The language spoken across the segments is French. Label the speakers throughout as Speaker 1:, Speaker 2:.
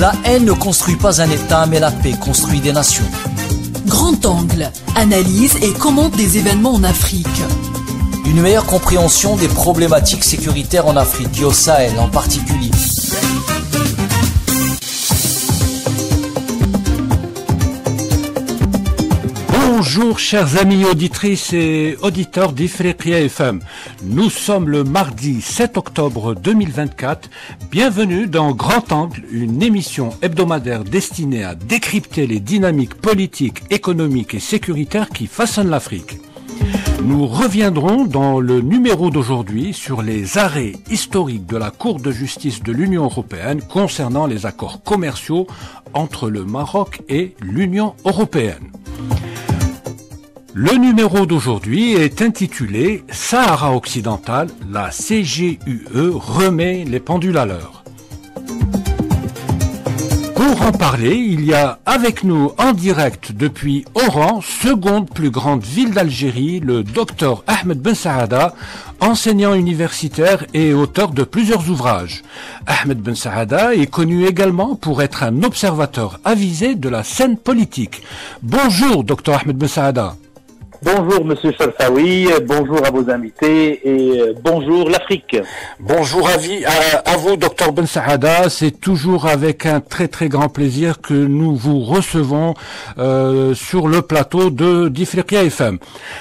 Speaker 1: La haine ne construit pas un État, mais la paix construit des nations.
Speaker 2: Grand Angle, analyse et commente des événements en Afrique.
Speaker 1: Une meilleure compréhension des problématiques sécuritaires en Afrique et au Sahel en particulier.
Speaker 3: Bonjour chers amis auditrices et auditeurs d'Ifriqiya FM. Nous sommes le mardi 7 octobre 2024. Bienvenue dans Grand Angle, une émission hebdomadaire destinée à décrypter les dynamiques politiques, économiques et sécuritaires qui façonnent l'Afrique. Nous reviendrons dans le numéro d'aujourd'hui sur les arrêts historiques de la Cour de justice de l'Union européenne concernant les accords commerciaux entre le Maroc et l'Union européenne. Le numéro d'aujourd'hui est intitulé « Sahara occidental, la CGUE remet les pendules à l'heure ». Pour en parler, il y a avec nous en direct depuis Oran, seconde plus grande ville d'Algérie, le docteur Ahmed Ben Saada, enseignant universitaire et auteur de plusieurs ouvrages. Ahmed Ben Saada est connu également pour être un observateur avisé de la scène politique. Bonjour docteur Ahmed Ben Saada.
Speaker 4: Bonjour Monsieur Chalsaoui, bonjour à vos invités et bonjour l'Afrique.
Speaker 3: Bonjour à vous Dr Ben Saada, c'est toujours avec un très très grand plaisir que nous vous recevons sur le plateau d'Ifriqiya FM.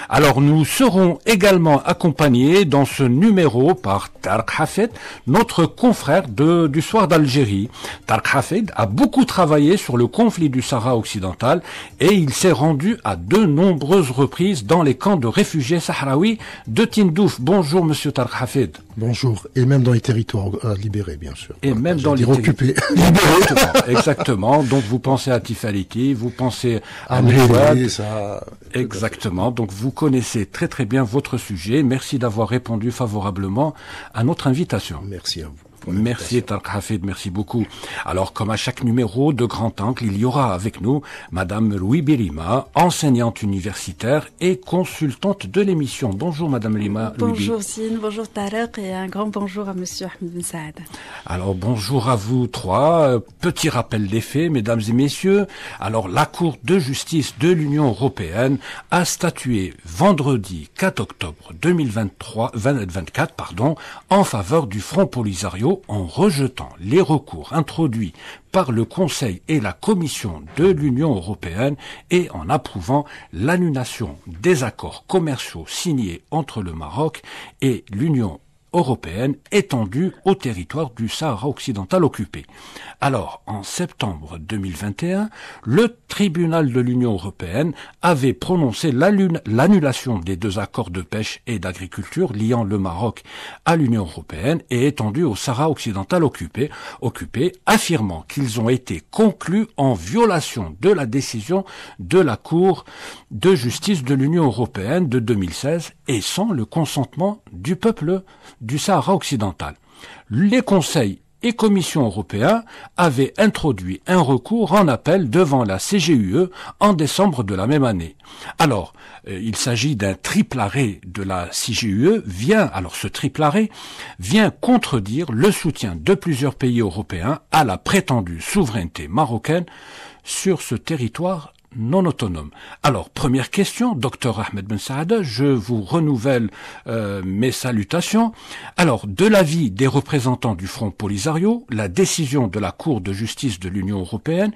Speaker 3: Alors nous serons également accompagnés dans ce numéro par Tarek Hafed, notre confrère du Soir d'Algérie. Tarek Hafed a beaucoup travaillé sur le conflit du Sahara occidental et il s'est rendu à de nombreuses reprises dans les camps de réfugiés sahraouis de Tindouf. Bonjour Monsieur Tarek Hafed.
Speaker 5: Bonjour, et même dans les territoires libérés, bien sûr.
Speaker 3: Et même dans les
Speaker 5: occupés.
Speaker 3: Libérés, exactement. Donc vous pensez à Tifaliti, vous pensez à
Speaker 5: Mouad, ça.
Speaker 3: Exactement. Donc vous connaissez très très bien votre sujet. Merci d'avoir répondu favorablement à notre invitation.
Speaker 5: Merci à vous.
Speaker 3: Merci Tarek Hafed, merci beaucoup. Alors comme à chaque numéro de Grand Angle, il y aura avec nous Madame Louis Birima, enseignante universitaire et consultante de l'émission. Bonjour Madame Lima.
Speaker 6: Bonjour Sine, bonjour Tarek et un grand bonjour à Monsieur Ahmed Ben Saada.
Speaker 3: Alors bonjour à vous trois. Petit rappel des faits, mesdames et messieurs. Alors la Cour de justice de l'Union européenne a statué vendredi 4 octobre 2024 en faveur du Front Polisario en rejetant les recours introduits par le Conseil et la Commission de l'Union européenne et en approuvant l'annulation des accords commerciaux signés entre le Maroc et l'Union européenne étendue au territoire du Sahara occidental occupé. Alors, en septembre 2021, le tribunal de l'Union européenne avait prononcé l'annulation des deux accords de pêche et d'agriculture liant le Maroc à l'Union européenne et étendus au Sahara occidental occupé, affirmant qu'ils ont été conclus en violation de la décision de la Cour de justice de l'Union européenne de 2016 et sans le consentement du peuple du Sahara occidental. Les conseils et commissions européens avaient introduit un recours en appel devant la CGUE en décembre de la même année. Alors, il s'agit d'un triple arrêt de la CGUE. Ce triple arrêt vient contredire le soutien de plusieurs pays européens à la prétendue souveraineté marocaine sur ce territoire non autonome. Alors, première question, docteur Ahmed Ben Saada, je vous renouvelle mes salutations. Alors, de l'avis des représentants du Front Polisario, la décision de la Cour de justice de l'Union européenne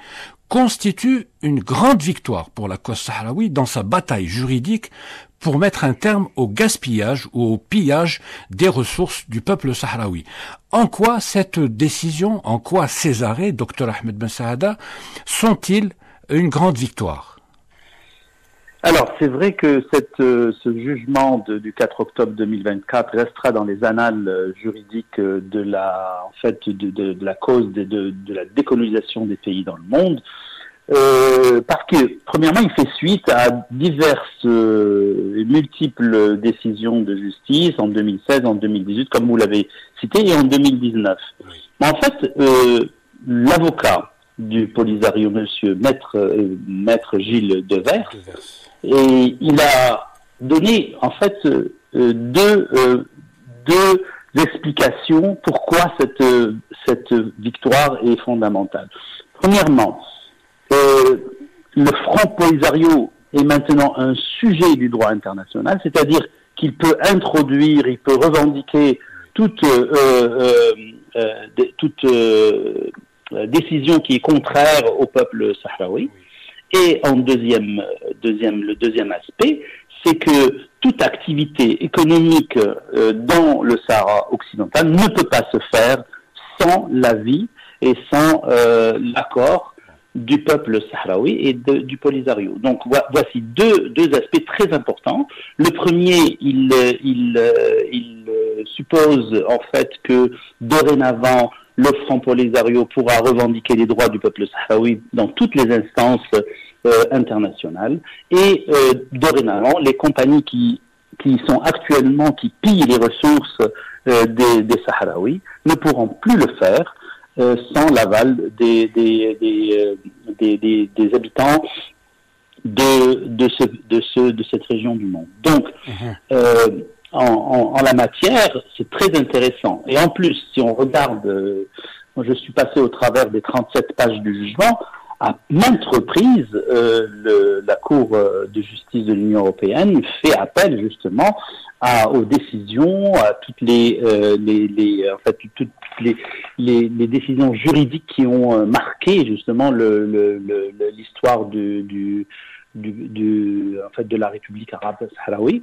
Speaker 3: constitue une grande victoire pour la cause sahraoui dans sa bataille juridique pour mettre un terme au gaspillage ou au pillage des ressources du peuple sahraoui. En quoi cette décision, en quoi ces arrêts, docteur Ahmed Ben Saada, sont-ils une grande victoire?
Speaker 4: Alors, c'est vrai que ce jugement du 4 octobre 2024 restera dans les annales juridiques de la cause de la décolonisation des pays dans le monde, parce que, premièrement, il fait suite à diverses et multiples décisions de justice en 2016, en 2018, comme vous l'avez cité, et en 2019. Mais en fait, l'avocat du Polisario, maître Gilles Devers, et il a donné en fait deux explications pourquoi cette victoire est fondamentale. Premièrement, le Front Polisario est maintenant un sujet du droit international, c'est-à-dire qu'il peut introduire, il peut revendiquer toute décision qui est contraire au peuple sahraoui. Et le deuxième aspect, c'est que toute activité économique dans le Sahara occidental ne peut pas se faire sans l'avis et sans l'accord du peuple sahraoui et du Polisario. Donc voici deux aspects très importants. Le premier, il suppose en fait que dorénavant le Front Polisario pourra revendiquer les droits du peuple sahraoui dans toutes les instances internationales et dorénavant les compagnies qui pillent les ressources des Sahraouis ne pourront plus le faire sans l'aval des habitants de cette région du monde. Donc, en la matière, c'est très intéressant. Et en plus, si on regarde, moi je suis passé au travers des 37 pages du jugement, à maintes reprises, la Cour de justice de l'Union européenne fait appel justement aux décisions, à toutes les décisions juridiques qui ont marqué justement l'histoire de la République arabe sahraoui.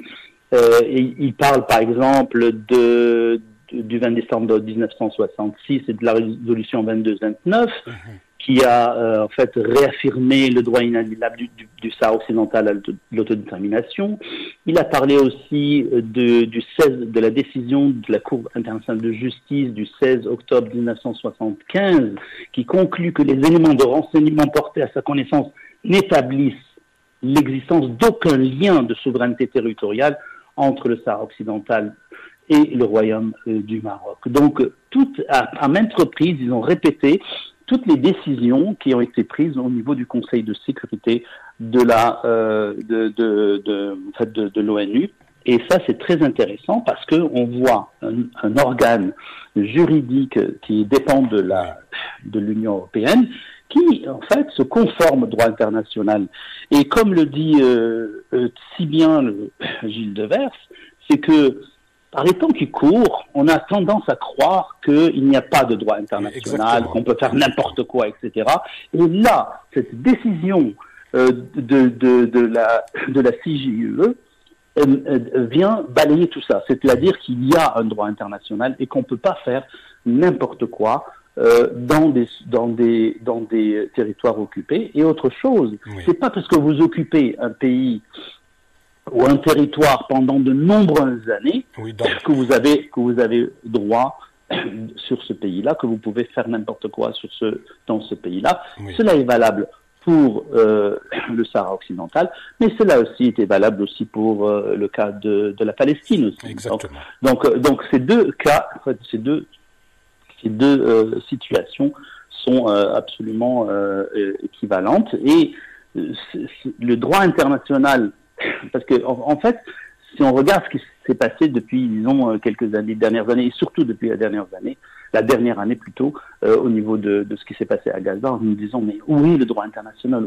Speaker 4: Il parle par exemple du 20 décembre 1966 et de la résolution 2229 qui a en fait réaffirmé le droit inaliénable du Sahara occidental à l'autodétermination. Il a parlé aussi de la décision de la Cour internationale de justice du 16 octobre 1975 qui conclut que les éléments de renseignement portés à sa connaissance n'établissent l'existence d'aucun lien de souveraineté territoriale entre le Sahara occidental et le Royaume du Maroc. Donc, à maintes reprises, ils ont répété toutes les décisions qui ont été prises au niveau du Conseil de sécurité de l'ONU. Et ça, c'est très intéressant parce que on voit un organe juridique qui dépend de l'Union européenne qui, en fait, se conforme au droit international. Et comme le dit si bien Gilles Devers, c'est que par les temps qui courent, on a tendance à croire qu'il n'y a pas de droit international, qu'on peut faire n'importe quoi, etc. Et là, cette décision de la CJUE vient balayer tout ça. C'est-à-dire qu'il y a un droit international et qu'on ne peut pas faire n'importe quoi dans des territoires occupés. Et autre chose, c'est pas parce que vous occupez un pays ou un territoire pendant de nombreuses années que vous avez droit sur ce pays-là, que vous pouvez faire n'importe quoi dans ce pays-là. Cela est valable pour le Sahara occidental, mais cela aussi était valable aussi pour le cas de la Palestine aussi.
Speaker 3: Exactement.
Speaker 4: Donc ces deux cas, ces deux situations sont absolument équivalentes et le droit international. Parce que en fait, si on regarde ce qui s'est passé depuis, disons, dernières années, et surtout depuis la dernière année plutôt, au niveau de ce qui s'est passé à Gaza, nous disons, mais où est le droit international,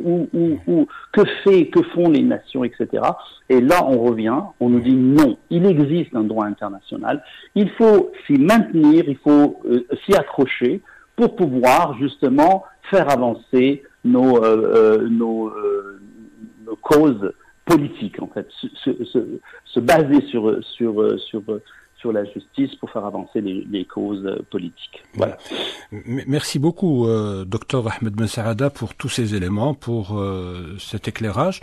Speaker 4: que font les nations, etc. Et là, on revient, on nous dit non, il existe un droit international, il faut s'y maintenir, il faut s'y accrocher pour pouvoir justement faire avancer nos causes politique, en fait, se baser sur la justice pour faire avancer les causes politiques. Voilà.
Speaker 3: Merci beaucoup, Dr Ahmed Ben Saada, pour tous ces éléments, pour cet éclairage.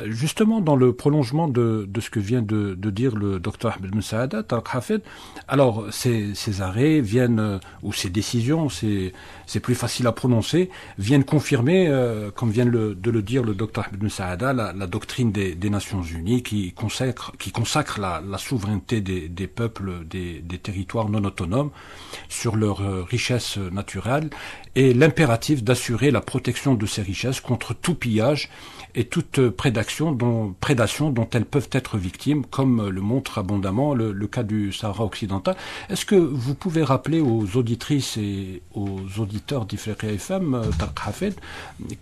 Speaker 3: Justement, dans le prolongement de ce que vient de dire le Dr Ahmed Ben Saada, Tarek Hafed, alors ces arrêts viennent, ou ces décisions, c'est plus facile à prononcer, viennent confirmer, comme vient de le dire le Dr Ahmed Ben Saada, la doctrine des Nations Unies qui consacre la souveraineté des peuples peuples des territoires non autonomes, sur leurs richesses naturelles et l'impératif d'assurer la protection de ces richesses contre tout pillage et toute prédation dont elles peuvent être victimes, comme le montre abondamment le cas du Sahara occidental. Est-ce que vous pouvez rappeler aux auditrices et aux auditeurs d'Ifriqiya FM, Tarek Hafed,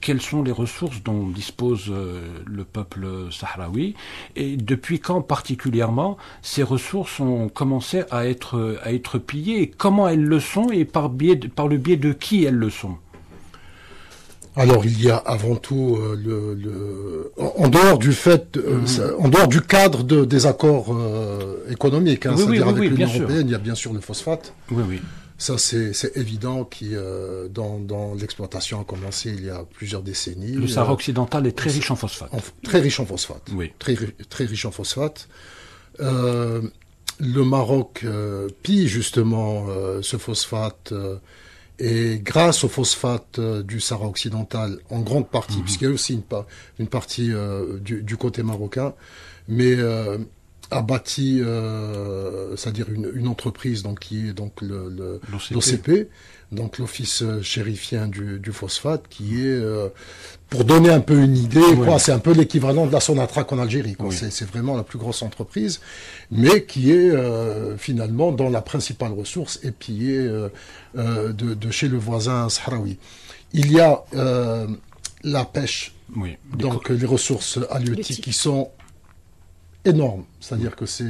Speaker 3: quelles sont les ressources dont dispose le peuple sahraoui et depuis quand particulièrement ces ressources ont commencé à être pillées, et comment elles le sont et par le biais de qui elles le sont?
Speaker 5: Alors il y a avant tout en dehors du fait, en dehors du cadre des accords économiques, c'est-à-dire avec l'Union européenne, il y a bien sûr le phosphate.
Speaker 3: Oui, oui.
Speaker 5: Ça c'est évident qui dans l'exploitation a commencé il y a plusieurs décennies.
Speaker 3: Le Sahara occidental est très riche en phosphate.
Speaker 5: Très riche en phosphate.
Speaker 3: Oui.
Speaker 5: Très riche en phosphate. Le Maroc pille justement ce phosphate. Et grâce au phosphate du Sahara occidental, en grande partie, puisqu'il y a aussi une partie du côté marocain, mais a bâti, c'est-à-dire une entreprise donc qui est donc l'OCP, donc l'Office chérifien du phosphate, qui est, pour donner un peu une idée, c'est un peu l'équivalent de la Sonatrach en Algérie. Oui. C'est vraiment la plus grosse entreprise, mais qui est finalement dans la principale ressource et pillée de chez le voisin sahraoui. Il y a la pêche, donc les ressources halieutiques qui sont énormes. C'est-à-dire que c'est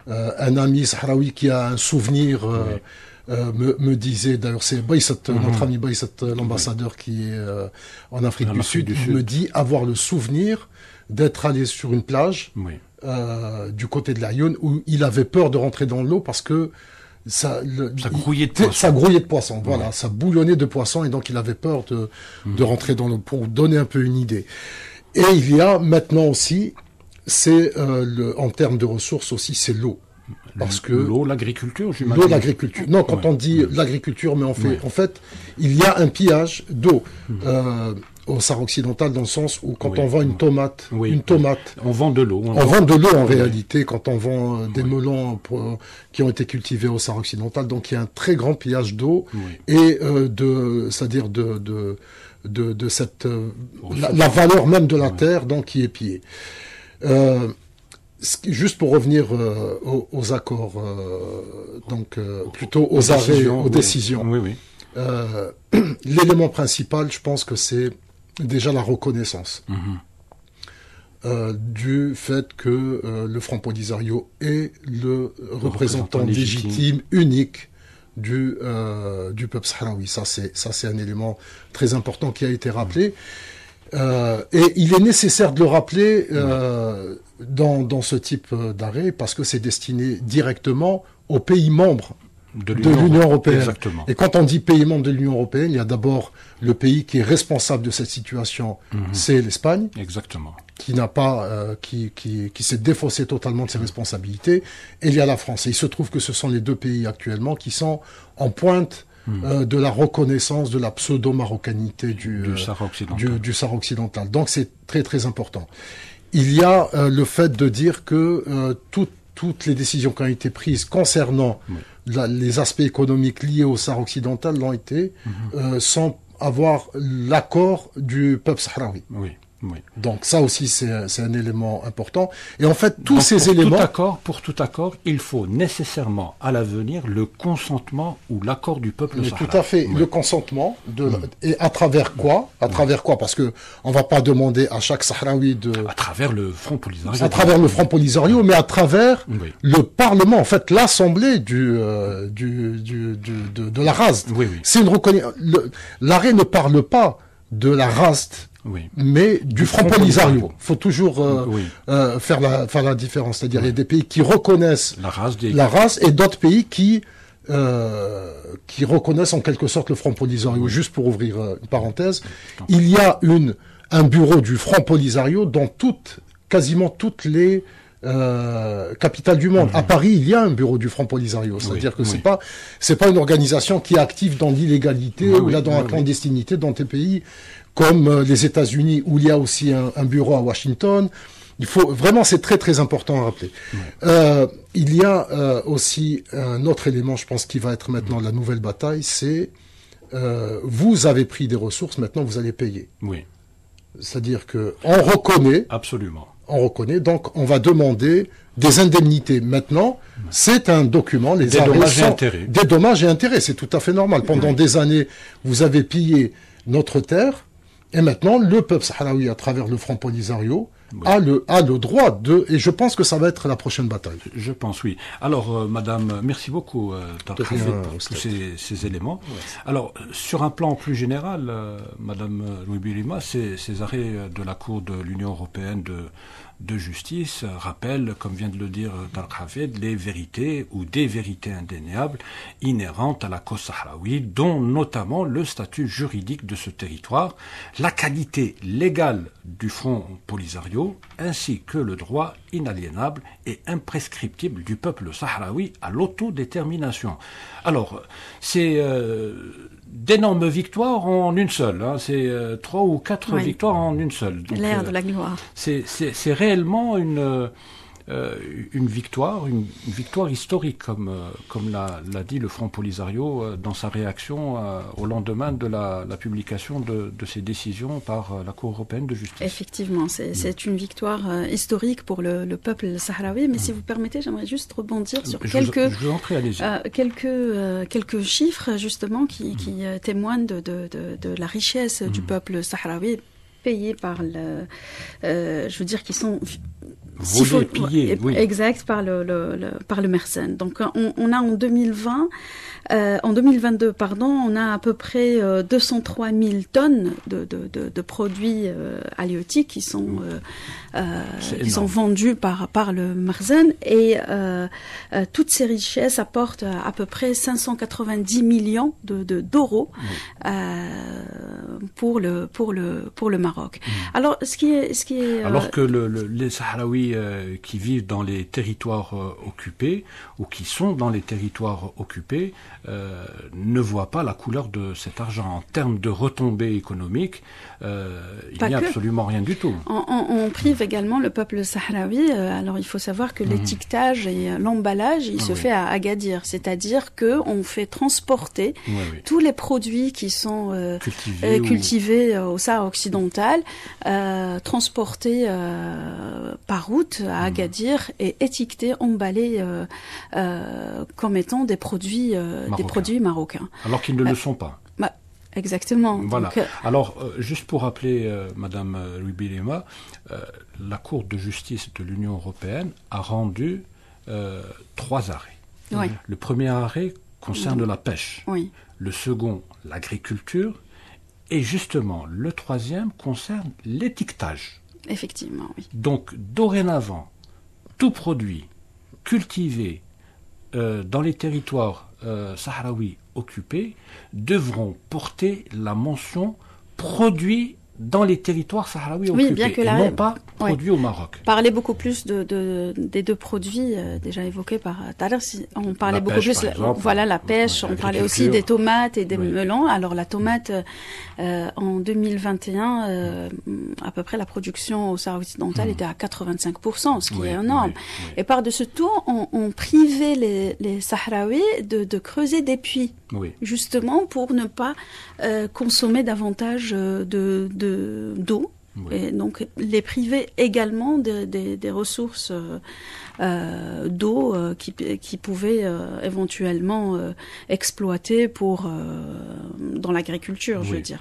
Speaker 5: un ami sahraoui qui a un souvenir... me disait, d'ailleurs c'est Baïsat, notre ami Baïsat, l'ambassadeur qui est en Afrique du Sud, me dit avoir le souvenir d'être allé sur une plage du côté de l'Aïoun où il avait peur de rentrer dans l'eau parce que ça grouillait de poissons. Voilà, ça bouillonnait de poissons et donc il avait peur de rentrer dans l'eau, pour donner un peu une idée. Et il y a maintenant aussi, en termes de ressources aussi, c'est l'eau. Parce que
Speaker 3: l'eau, l'agriculture, j'imagine.
Speaker 5: L'eau, l'agriculture. Non, quand on dit l'agriculture, mais en fait, il y a un pillage d'eau au Sahara occidental, dans le sens où quand on vend une tomate,
Speaker 3: on vend de l'eau.
Speaker 5: On vend de l'eau en réalité quand on vend des melons qui ont été cultivés au Sahara occidental. Donc il y a un très grand pillage d'eau et c'est-à-dire de cette la valeur même de la terre, donc qui est pillée. Juste pour revenir aux accords, plutôt aux arrêts, aux décisions. L'élément principal, je pense que c'est déjà la reconnaissance du fait que le Front Polisario est le représentant légitime, unique du peuple sahraoui. Ça, c'est un élément très important qui a été rappelé. Et il est nécessaire de le rappeler dans ce type d'arrêt parce que c'est destiné directement aux pays membres de l'Union européenne.
Speaker 3: Exactement.
Speaker 5: Et quand on dit pays membres de l'Union européenne, il y a d'abord le pays qui est responsable de cette situation, c'est l'Espagne.
Speaker 3: Exactement.
Speaker 5: Qui n'a pas, qui s'est défaussé totalement de ses responsabilités. Et il y a la France. Et il se trouve que ce sont les deux pays actuellement qui sont en pointe de la reconnaissance de la pseudo-marocanité du Sahara occidental. Donc c'est très très important. Il y a le fait de dire que toutes les décisions qui ont été prises concernant les aspects économiques liés au Sahara occidental l'ont été sans avoir l'accord du peuple sahraoui.
Speaker 3: Oui.
Speaker 5: Donc ça aussi c'est un élément important. Et en fait tous ces éléments...
Speaker 3: Pour tout accord, il faut nécessairement à l'avenir le consentement ou l'accord du peuple sahraoui.
Speaker 5: Tout à fait, le consentement et à travers quoi? À travers quoi? Parce que on va pas demander à chaque Sahraoui de...
Speaker 3: À travers le Front Polisario.
Speaker 5: À travers le Front Polisario, mais à travers le Parlement, en fait, l'Assemblée de la RASD. C'est une reconnaissance. L'arrêt ne parle pas de la RASD. Mais du Front Polisario. Il faut toujours faire la différence. C'est-à-dire il y a des pays qui reconnaissent la race et d'autres pays qui reconnaissent en quelque sorte le Front Polisario. Juste pour ouvrir une parenthèse, il y a un bureau du Front Polisario dans quasiment toutes les capitales du monde. À Paris, il y a un bureau du Front Polisario. C'est-à-dire que c'est pas une organisation qui est active dans l'illégalité ou là dans la clandestinité dans des pays comme les États-Unis, où il y a aussi un bureau à Washington, vraiment, c'est très très important à rappeler. Il y a aussi un autre élément, je pense, qui va être maintenant la nouvelle bataille, c'est vous avez pris des ressources, maintenant vous allez payer.
Speaker 3: Oui.
Speaker 5: C'est-à-dire que on reconnaît.
Speaker 3: Absolument.
Speaker 5: On reconnaît, donc on va demander des indemnités. Maintenant, c'est un document, les
Speaker 3: des dommages et intérêts.
Speaker 5: Des dommages et intérêts, c'est tout à fait normal. Pendant des années, vous avez pillé notre terre, et maintenant, le peuple sahraoui, à travers le Front Polisario, a le droit de... Et je pense que ça va être la prochaine bataille.
Speaker 3: Je pense, oui. Alors, madame, merci beaucoup, Tarek Hafid, pour tous ces éléments. Ouais. Alors, sur un plan plus général, madame Louis-Bilima, ces arrêts de la Cour de l'Union européenne de justice rappellent, comme vient de le dire Tarek Hafid, les vérités ou des vérités indéniables inhérentes à la cause sahraoui, dont notamment le statut juridique de ce territoire, la qualité légale du Front Polisario, ainsi que le droit inaliénable et imprescriptible du peuple sahraoui à l'autodétermination. Alors, c'est d'énormes victoires en une seule. Hein. C'est 3 ou 4 victoires en une seule.
Speaker 6: L'ère de la gloire.
Speaker 3: C'est réellement une victoire historique, comme l'a dit le Front Polisario dans sa réaction au lendemain de la publication de ces décisions par la Cour européenne de justice.
Speaker 6: Effectivement, c'est une victoire historique pour le peuple sahraoui, mais si vous permettez, j'aimerais juste rebondir sur quelques chiffres justement qui témoignent de la richesse du peuple sahraoui, payés par je veux dire qu'ils sont
Speaker 3: pillés, oui.
Speaker 6: Exact, par le Mersenne. Donc on a en 2022, on a à peu près 203 000 tonnes de produits halieutiques qui sont vendus par le Mersenne, et toutes ces richesses apportent à peu près 590 millions d'euros pour le Maroc. Alors
Speaker 3: alors que les Sahraouis qui vivent dans les territoires occupés ou qui sont dans les territoires occupés ne voient pas la couleur de cet argent. En termes de retombées économiques, il n'y a absolument rien du tout.
Speaker 6: On prive également le peuple sahraoui. Alors il faut savoir que l'étiquetage et l'emballage, il se fait à Agadir. C'est-à-dire qu'on fait transporter tous les produits qui sont cultivés au Sahara occidental, transportés par route à Agadir et étiquetés, emballés comme étant des produits marocains.
Speaker 3: Alors qu'ils ne le sont pas.
Speaker 6: Exactement.
Speaker 3: Voilà. Donc, alors, juste pour rappeler, Madame Louis-Bilima, la Cour de justice de l'Union européenne a rendu 3 arrêts.
Speaker 6: Oui.
Speaker 3: Le premier arrêt concerne la pêche.
Speaker 6: Oui.
Speaker 3: Le second, l'agriculture. Et justement, le troisième concerne l'étiquetage.
Speaker 6: Effectivement, oui.
Speaker 3: Donc, dorénavant, tout produit cultivé dans les territoires sahraouis occupés devront porter la mention produit dans les territoires sahraouis occupés,
Speaker 6: bien que
Speaker 3: et non pas produit au Maroc.
Speaker 6: Parler beaucoup plus des deux produits déjà évoqués par Tarek. On parlait beaucoup plus, la pêche. On parlait aussi des tomates et des melons. Alors la tomate, en 2021, à peu près la production au Sahara occidental était à 85%, ce qui est énorme. Et par-dessus tout, on privait les Sahraouis de creuser des puits, justement pour ne pas consommer davantage d'eau. Et donc les priver également des ressources d'eau qui pouvaient éventuellement exploiter dans l'agriculture, je veux dire.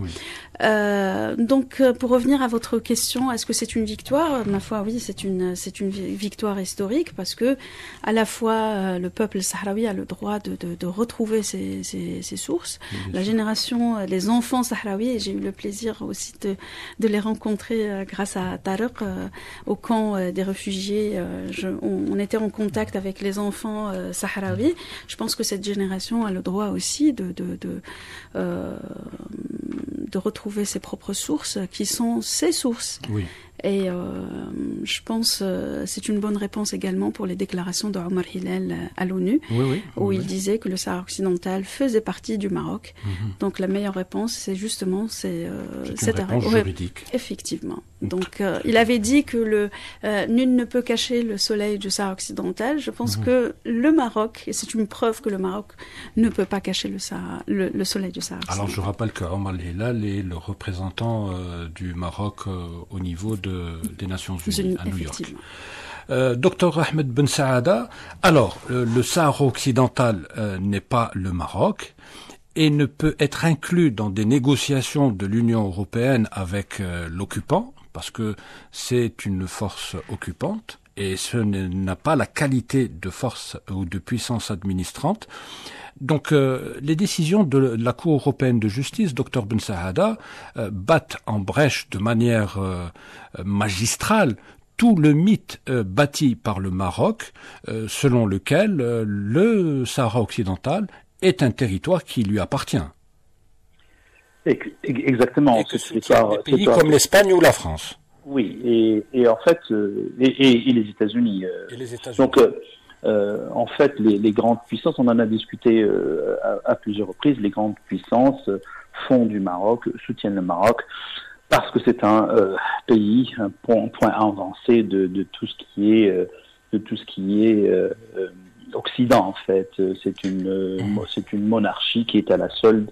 Speaker 6: Donc pour revenir à votre question, est-ce que c'est une victoire? Ma foi, oui, c'est une victoire historique, parce que à la fois le peuple sahraoui a le droit de retrouver ses sources. La génération, les enfants sahraouis, et j'ai eu le plaisir aussi de les rencontrer grâce à Tarek au camp des réfugiés. On était en contact avec les enfants sahraouis. Je pense que cette génération a le droit aussi de retrouver ses propres sources, qui sont ses sources. Et je pense c'est une bonne réponse également pour les déclarations de Omar Hillel à l'ONU, où il disait que le Sahara occidental faisait partie du Maroc. Donc la meilleure réponse, c'est justement
Speaker 3: c'est une réponse juridique.
Speaker 6: Effectivement. Donc il avait dit que nul ne peut cacher le soleil du Sahara occidental. Je pense que le Maroc, et c'est une preuve que le Maroc ne peut pas cacher le soleil du Sahara occidental.
Speaker 3: Alors je rappelle que Omar Hillel est le représentant du Maroc au niveau des Nations Unies à New York. Docteur Ahmed Ben Saada, alors le Sahara occidental n'est pas le Maroc et ne peut être inclus dans des négociations de l'Union européenne avec l'occupant, parce que c'est une force occupante et ce n'a pas la qualité de force ou de puissance administrante. Donc les décisions de la Cour européenne de justice, Dr Ben Saada, battent en brèche de manière magistrale tout le mythe bâti par le Maroc, selon lequel le Sahara occidental est un territoire qui lui appartient.
Speaker 4: Exactement.
Speaker 3: Et que soutiennent des pays comme l'Espagne ou la France.
Speaker 4: Oui, et en fait, et les États-Unis. Donc, en fait, les grandes puissances, on en a discuté à plusieurs reprises, les grandes puissances font du Maroc, soutiennent le Maroc, parce que c'est un pays, un point avancé de tout ce qui est Occident, en fait. C'est une monarchie qui est à la solde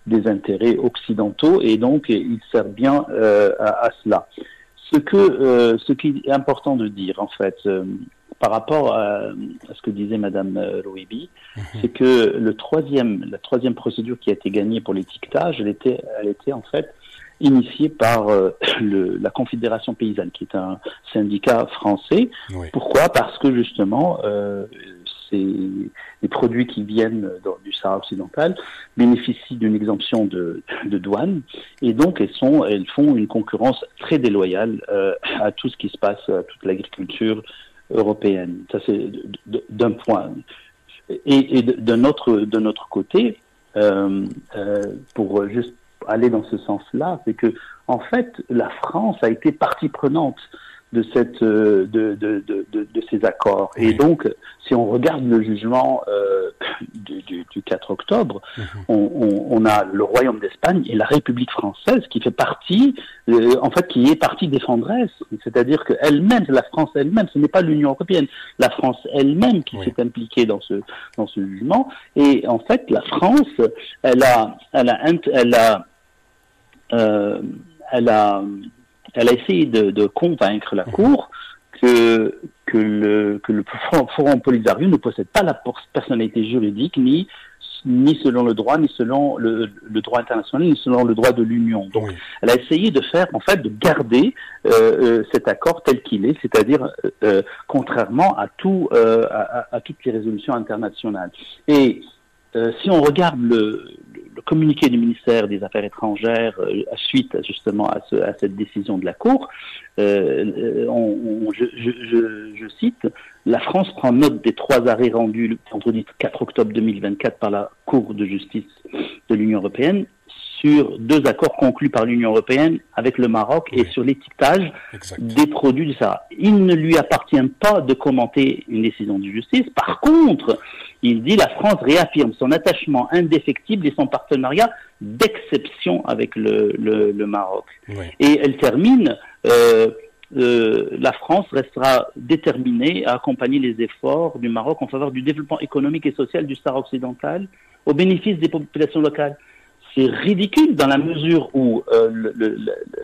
Speaker 4: des intérêts occidentaux, et donc il sert bien à cela. Ce qui est important de dire, en fait, par rapport à ce que disait Madame Rouibi, c'est que la troisième procédure qui a été gagnée pour l'étiquetage, elle était en fait initiée par la Confédération paysanne, qui est un syndicat français. Oui. Pourquoi ? Parce que justement, les produits qui viennent du Sahara occidental bénéficient d'une exemption de douane, et donc elles font une concurrence très déloyale à tout ce qui se passe, à toute l'agriculture européenne. Ça, c'est d'un point. Et d'un autre côté, pour juste aller dans ce sens-là, c'est que en fait, la France a été partie prenante de ces accords. Oui. Et donc, si on regarde le jugement du 4 octobre, on a le Royaume d'Espagne et la République française qui fait partie, qui est partie défenderesse. C'est-à-dire que la France elle-même, ce n'est pas l'Union européenne, la France elle-même qui s'est impliquée dans ce jugement. Et en fait, la France, elle a essayé de convaincre la Cour que le Forum Polisario ne possède pas la personnalité juridique ni selon le droit, ni selon le droit international, ni selon le droit de l'Union. Donc, elle a essayé de de garder cet accord tel qu'il est, c'est-à-dire contrairement à toutes les résolutions internationales. Et si on regarde le communiqué du ministère des Affaires étrangères suite justement à cette décision de la Cour, je cite, la France prend note des 3 arrêts rendus le vendredi 4 octobre 2024 par la Cour de justice de l'Union européenne sur 2 accords conclus par l'Union européenne avec le Maroc et sur l'étiquetage des produits du Sahara. Il ne lui appartient pas de commenter une décision de justice. Par contre, il dit la France réaffirme son attachement indéfectible et son partenariat d'exception avec le Maroc. Oui. Et elle termine, la France restera déterminée à accompagner les efforts du Maroc en faveur du développement économique et social du Sahara occidental au bénéfice des populations locales. C'est ridicule dans la mesure où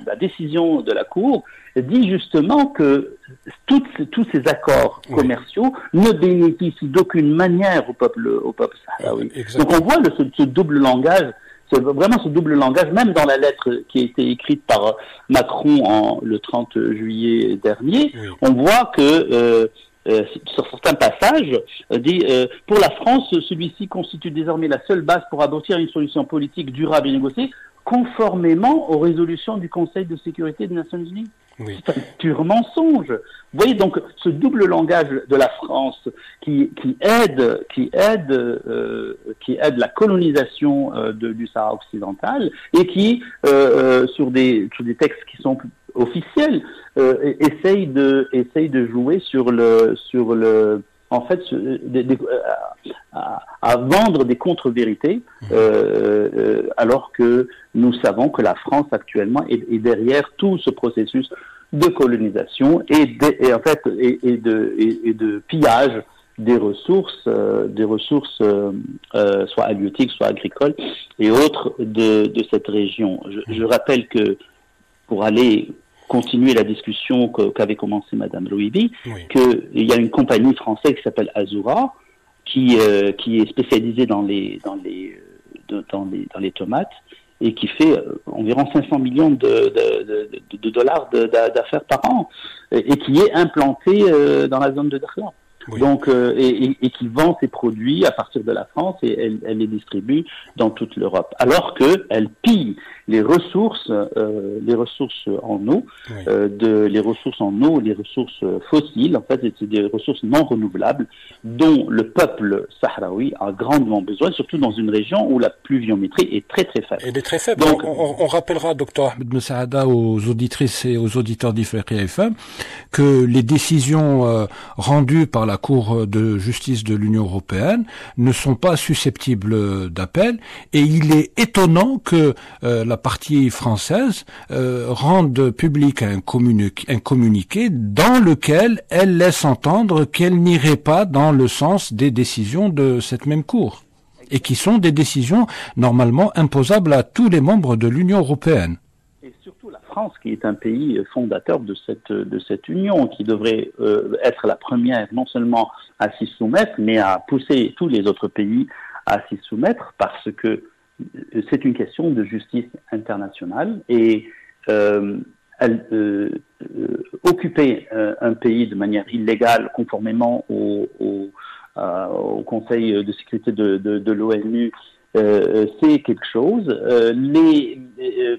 Speaker 4: la décision de la Cour dit justement que tous ces accords commerciaux ne bénéficient d'aucune manière au peuple sahraoui. Donc on voit ce double langage, c'est vraiment ce double langage, même dans la lettre qui a été écrite par Macron le 30 juillet dernier, on voit que sur certains passages, dit pour la France, celui-ci constitue désormais la seule base pour aboutir à une solution politique durable et négociée, conformément aux résolutions du Conseil de sécurité des Nations Unies. Oui. C'est un pur mensonge. Vous voyez donc ce double langage de la France qui aide la colonisation du Sahara occidental et qui sur des textes qui sont officielle essaye de jouer sur le en fait à vendre des contre-vérités alors que nous savons que la France actuellement est derrière tout ce processus de colonisation et de pillage des ressources soit halieutiques, soit agricoles et autres de cette région. Je rappelle que pour aller continuer la discussion qu'avait commencé Madame Louibi, qu'il y a une compagnie française qui s'appelle Azura, qui est spécialisée dans les tomates et qui fait environ 500 millions de dollars d'affaires par an et qui est implantée dans la zone de Dakhla. Oui. Donc, et qui vend ses produits à partir de la France et elle les distribue dans toute l'Europe. Alors que elle pille les ressources en eau, les ressources fossiles. En fait, c'est des ressources non renouvelables dont le peuple sahraoui a grandement besoin, surtout dans une région où la pluviométrie est très très faible.
Speaker 3: Elle est très faible. Donc, on rappellera, docteur Ahmed Messaada, aux auditrices et aux auditeurs d'Ifriqiya FM, que les décisions rendues par la Cour de justice de l'Union européenne ne sont pas susceptibles d'appel, et il est étonnant que la partie française rende public un communiqué dans lequel elle laisse entendre qu'elle n'irait pas dans le sens des décisions de cette même Cour, et qui sont des décisions normalement imposables à tous les membres de l'Union européenne.
Speaker 4: Et surtout la France, qui est un pays fondateur de cette union, qui devrait être la première non seulement à s'y soumettre, mais à pousser tous les autres pays à s'y soumettre, parce que c'est une question de justice internationale et occuper un pays de manière illégale, conformément au Conseil de sécurité de l'ONU, c'est quelque chose.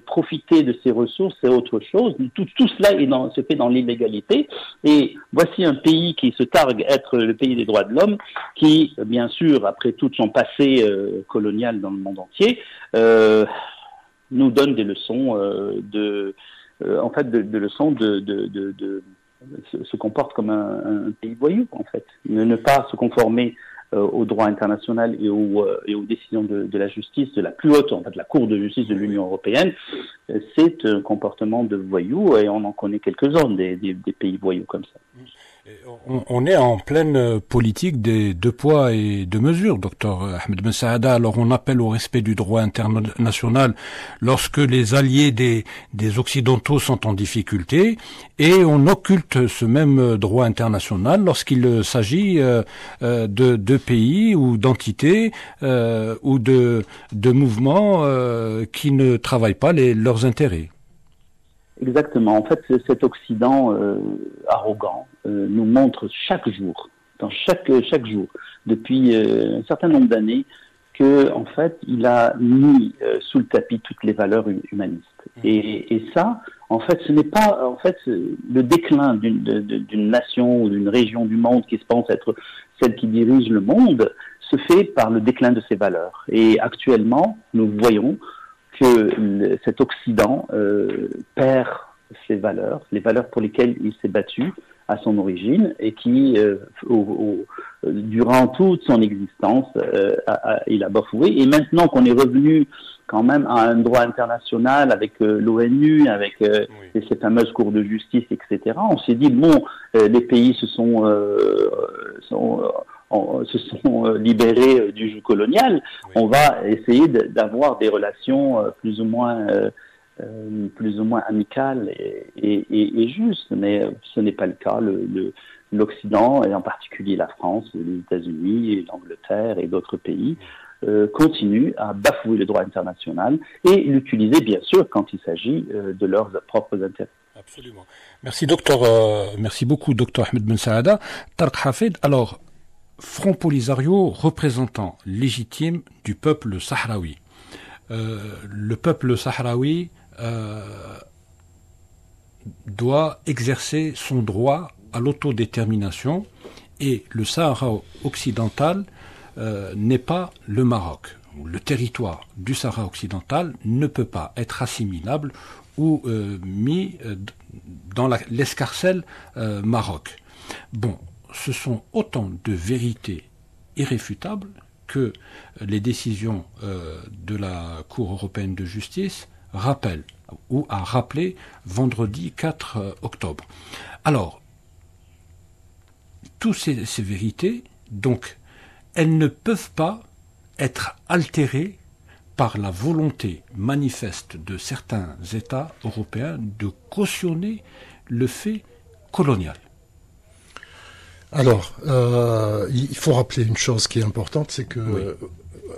Speaker 4: Profiter de ces ressources, c'est autre chose. Tout cela se fait dans l'illégalité. Et voici un pays qui se targue être le pays des droits de l'homme, qui, bien sûr, après tout son passé colonial dans le monde entier, nous donne des leçons se comporte comme un pays voyou, en fait. Ne pas se conformer au droit international et aux décisions de la justice, de la plus haute, en fait, la Cour de justice de l'Union européenne, c'est un comportement de voyou, et on en connaît quelques-uns des pays voyous comme ça.
Speaker 3: On est en pleine politique des deux poids et deux mesures, docteur Ahmed Messaada. Alors on appelle au respect du droit international lorsque les alliés des Occidentaux sont en difficulté, et on occulte ce même droit international lorsqu'il s'agit de pays ou d'entités ou de mouvements qui ne travaillent pas leurs intérêts.
Speaker 4: Exactement. En fait, cet Occident arrogant nous montre chaque jour, depuis un certain nombre d'années, que en fait, il a mis sous le tapis toutes les valeurs humanistes. Et ça, en fait, ce n'est pas le déclin d'une nation ou d'une région du monde qui se pense être celle qui dirige le monde, se fait par le déclin de ses valeurs. Et actuellement, nous voyons que cet Occident perd ses valeurs, les valeurs pour lesquelles il s'est battu à son origine, et qui, durant toute son existence, il a bafoué. Et maintenant qu'on est revenu quand même à un droit international avec l'ONU, avec ces fameuses cours de justice, etc., on s'est dit, bon, les pays se sont libérés du joug colonial, on va essayer d'avoir des relations plus ou moins amicales et justes, mais ce n'est pas le cas. L'Occident, et en particulier la France, les États-Unis, et l'Angleterre et d'autres pays, continuent à bafouer le droit international et l'utiliser, bien sûr, quand il s'agit de leurs propres intérêts.
Speaker 3: Absolument. Merci beaucoup, docteur Ahmed Messaada. Tarek Hafid, alors, Front Polisario, représentant légitime du peuple sahraoui. Le peuple sahraoui doit exercer son droit à l'autodétermination, et le Sahara occidental n'est pas le Maroc. Le territoire du Sahara occidental ne peut pas être assimilable ou mis dans l'escarcelle Maroc. Bon, ce sont autant de vérités irréfutables que les décisions de la Cour européenne de justice rappellent ou a rappelé vendredi 4 octobre. Alors, toutes ces vérités, donc, elles ne peuvent pas être altérées par la volonté manifeste de certains États européens de cautionner le fait colonial.
Speaker 5: Alors, il faut rappeler une chose qui est importante, c'est que...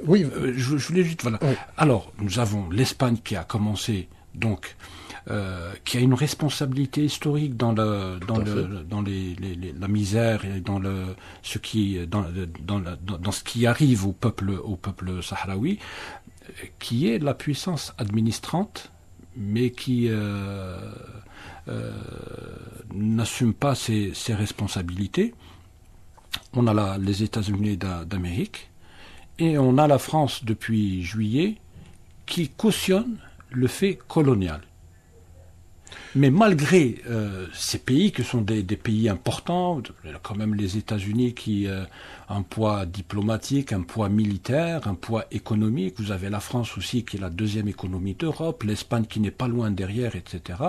Speaker 3: Oui, je voulais juste... Voilà. Oui. Alors, nous avons l'Espagne qui a commencé, donc, qui a une responsabilité historique dans la misère et dans ce qui arrive au peuple sahraoui, qui est la puissance administrante, mais qui n'assume pas ses responsabilités. On a les États-Unis d'Amérique et on a la France depuis juillet qui cautionne le fait colonial. Mais malgré ces pays qui sont des pays importants, il y a quand même les États-Unis qui ont un poids diplomatique, un poids militaire, un poids économique. Vous avez la France aussi qui est la deuxième économie d'Europe, l'Espagne qui n'est pas loin derrière, etc.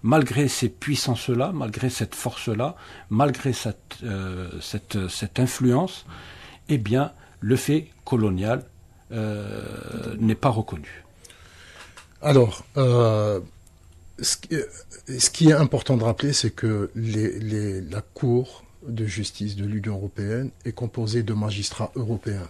Speaker 3: Malgré ces puissances-là, malgré cette force-là, malgré cette influence, eh bien, le fait colonial n'est pas reconnu.
Speaker 5: Alors, ce qui est important de rappeler, c'est que la Cour de justice de l'Union européenne est composée de magistrats européens.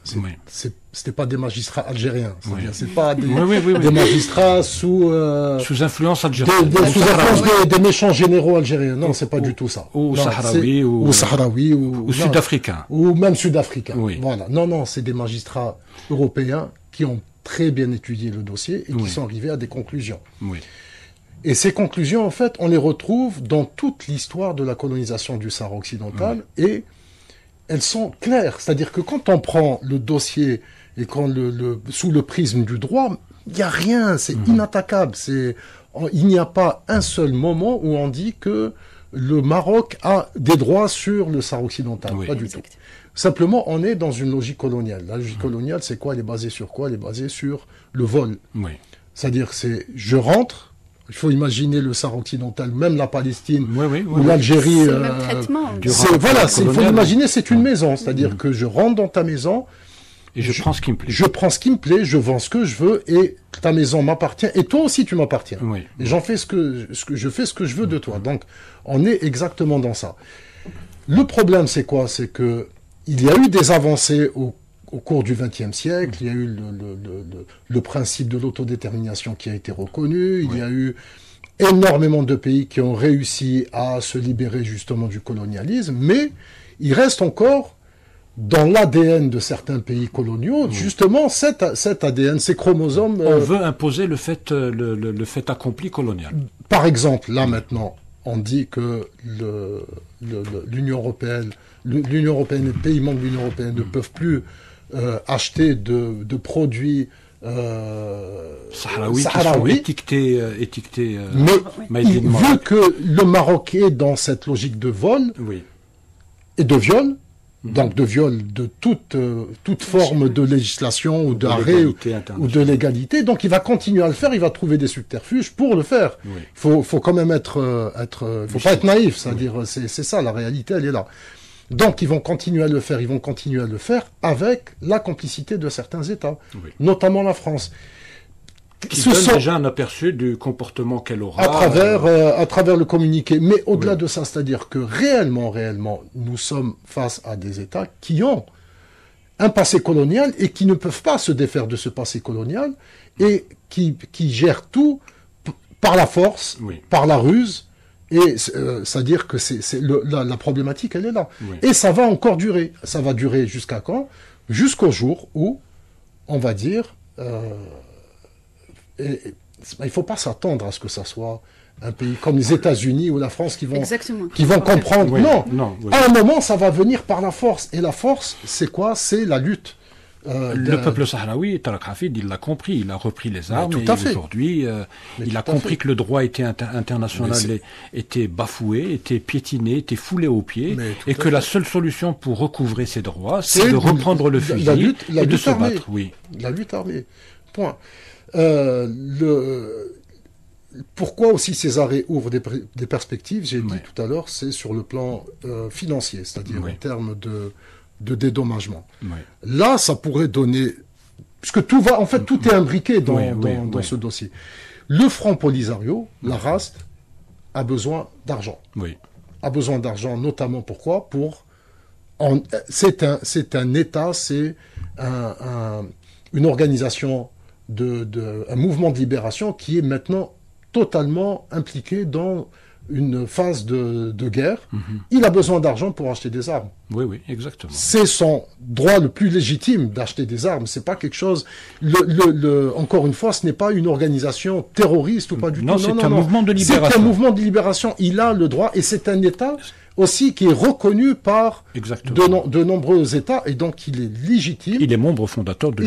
Speaker 5: C'était pas des magistrats algériens. C'est pas des magistrats sous
Speaker 3: influence algérienne.
Speaker 5: Sous influence des méchants généraux algériens. Non, c'est pas du tout ça.
Speaker 3: Ou sahraouis, ou sud-africains.
Speaker 5: Ou même sud-africains. Oui. Voilà. Non, c'est des magistrats européens qui ont très bien étudié le dossier et qui sont arrivés à des conclusions.
Speaker 3: Oui.
Speaker 5: Et ces conclusions, en fait, on les retrouve dans toute l'histoire de la colonisation du Sahara occidental et elles sont claires. C'est-à-dire que quand on prend le dossier et quand sous le prisme du droit, il n'y a rien, c'est inattaquable. Il n'y a pas un seul moment où on dit que le Maroc a des droits sur le Sahara occidental. Pas du tout. Simplement, on est dans une logique coloniale. La logique coloniale, c'est quoi? Elle est basée sur quoi? Elle est basée sur le vol. C'est-à-dire, je rentre. Il faut imaginer le Sahara occidental, même la Palestine ou l'Algérie.
Speaker 6: C'est le même traitement.
Speaker 5: Il faut imaginer, c'est une maison. C'est-à-dire que je rentre dans ta maison
Speaker 3: et je prends ce qui me plaît.
Speaker 5: Je prends ce qui me plaît, je vends ce que je veux et ta maison m'appartient et toi aussi tu m'appartiens. Et j'en fais je fais ce que je veux de toi. Donc on est exactement dans ça. Le problème c'est quoi? C'est que il y a eu des avancées au cours du XXe siècle, il y a eu le principe de l'autodétermination qui a été reconnu, il y a eu énormément de pays qui ont réussi à se libérer justement du colonialisme, mais il reste encore dans l'ADN de certains pays coloniaux, justement cet ADN, ces chromosomes...
Speaker 3: On veut imposer le fait accompli colonial.
Speaker 5: Par exemple, là maintenant, on dit que l'Union européenne, les pays membres de l'Union européenne ne peuvent plus acheter de produits
Speaker 3: sahraouis étiquetés
Speaker 5: mais vu que le Maroc est dans cette logique de vol et de viol, donc de viol de toute forme de législation ou d'arrêt ou de légalité, donc il va continuer à le faire, il va trouver des subterfuges pour le faire. Faut quand même faut pas être naïf, c'est-à-dire c'est ça, la réalité elle est là. Donc ils vont continuer à le faire, avec la complicité de certains États, notamment la France.
Speaker 3: Qui donne déjà un aperçu du comportement qu'elle aura.
Speaker 5: À travers le communiqué. Mais au-delà de ça, c'est-à-dire que réellement, nous sommes face à des États qui ont un passé colonial et qui ne peuvent pas se défaire de ce passé colonial et qui gèrent tout par la force, par la ruse. Et c'est-à-dire que la problématique, elle est là. Et ça va encore durer. Ça va durer jusqu'à quand? Jusqu'au jour où, on va dire, il ne faut pas s'attendre à ce que ça soit un pays comme les États-Unis ou la France qui vont comprendre. À un moment, ça va venir par la force. Et la force, c'est quoi? C'est la lutte
Speaker 3: Le peuple sahraoui, Tarek Hafid, il l'a compris, il a repris les armes et aujourd'hui, il a compris que le droit international était bafoué, était piétiné, était foulé aux pieds et que la seule solution pour recouvrer ses droits, c'est de reprendre le fusil et de se battre. Oui.
Speaker 5: La lutte armée. Point. Pourquoi aussi ces arrêts ouvrent des perspectives, j'ai dit tout à l'heure, c'est sur le plan financier, c'est-à-dire en termes de dédommagement. Là, ça pourrait donner... Puisque tout est imbriqué dans ce dossier. Le Front Polisario, la RASD, a besoin d'argent. A besoin d'argent, notamment pourquoi ? C'est un État, c'est une organisation, un mouvement de libération qui est maintenant totalement impliqué dans une phase de guerre. Il a besoin d'argent pour acheter des armes.
Speaker 3: Oui, exactement.
Speaker 5: C'est son droit le plus légitime d'acheter des armes. C'est pas quelque chose... Encore une fois, ce n'est pas une organisation terroriste ou pas du tout.
Speaker 3: Non, c'est un mouvement de libération.
Speaker 5: C'est un mouvement de libération. Il a le droit et c'est un État aussi qui est reconnu par de nombreux États et donc il est légitime.
Speaker 3: Il est membre fondateur de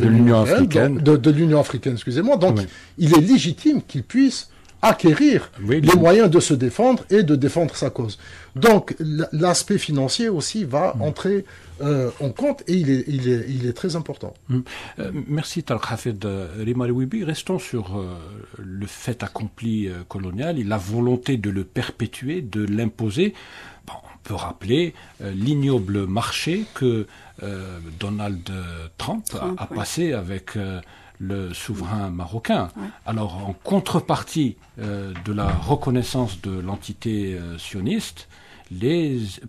Speaker 3: l'Union africaine.
Speaker 5: De l'Union africaine, excusez-moi. Donc il est légitime qu'il puisse acquérir les moyens de se défendre et de défendre sa cause. Donc l'aspect financier aussi va entrer en compte et il est très important.
Speaker 3: Merci Tarek Hafid. Rima Louibi, restons sur le fait accompli colonial et la volonté de le perpétuer, de l'imposer. Bon, on peut rappeler l'ignoble marché que Donald Trump a passé avec le souverain marocain. Alors, en contrepartie de la reconnaissance de l'entité sioniste,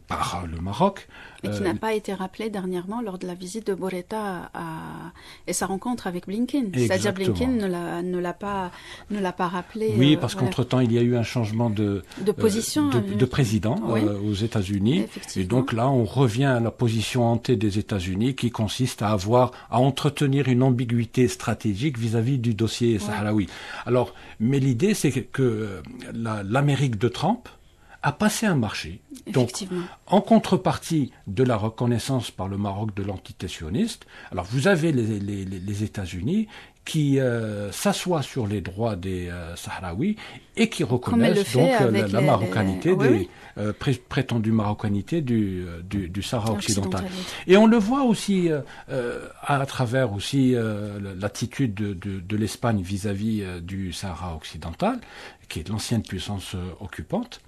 Speaker 3: par le Maroc...
Speaker 6: Et qui n'a pas été rappelé dernièrement lors de la visite de Borreta et sa rencontre avec Blinken. C'est-à-dire Blinken ne l'a pas rappelé.
Speaker 3: Oui, parce qu'entre-temps, il y a eu un changement de
Speaker 6: position,
Speaker 3: de président aux États-Unis. Et donc là, on revient à la position hantée des États-Unis qui consiste à entretenir une ambiguïté stratégique vis-à-vis du dossier sahraoui. Alors, mais l'idée, c'est que l'Amérique de Trump a passé un marché. Donc, en contrepartie de la reconnaissance par le Maroc de l'entité sioniste, alors vous avez les États-Unis qui s'assoient sur les droits des Sahraouis et qui reconnaissent donc la marocanité prétendue marocanité du Sahara occidental. Et on le voit aussi à travers aussi l'attitude de l'Espagne vis-à-vis du Sahara occidental, qui est l'ancienne puissance occupante.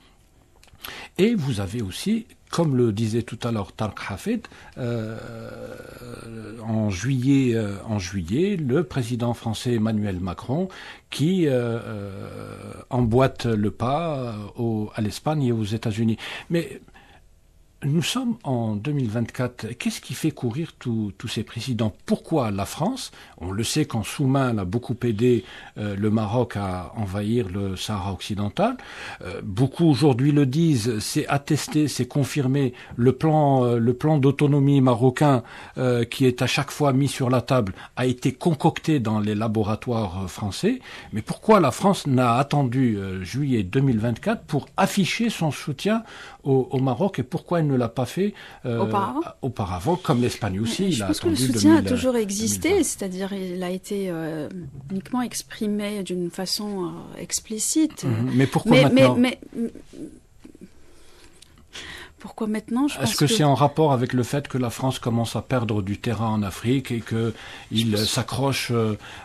Speaker 3: Et vous avez aussi, comme le disait tout à l'heure Tarek Hafid, en juillet, le président français Emmanuel Macron qui emboîte le pas à l'Espagne et aux États-Unis. Mais nous sommes en 2024. Qu'est-ce qui fait courir tous ces présidents ? Pourquoi la France, on le sait qu'en sous-main, elle a beaucoup aidé le Maroc à envahir le Sahara occidental. Beaucoup aujourd'hui le disent, c'est attesté, c'est confirmé. Le plan d'autonomie marocain qui est à chaque fois mis sur la table a été concocté dans les laboratoires français. Mais pourquoi la France n'a attendu juillet 2024 pour afficher son soutien au Maroc et pourquoi elle ne l'a pas fait auparavant, comme l'Espagne aussi.
Speaker 6: Je pense que le soutien a toujours existé, c'est-à-dire il a été uniquement exprimé d'une façon explicite.
Speaker 3: Mais pourquoi maintenant
Speaker 6: Pourquoi maintenant ?
Speaker 3: Est-ce que c'est en rapport avec le fait que la France commence à perdre du terrain en Afrique et qu'il s'accroche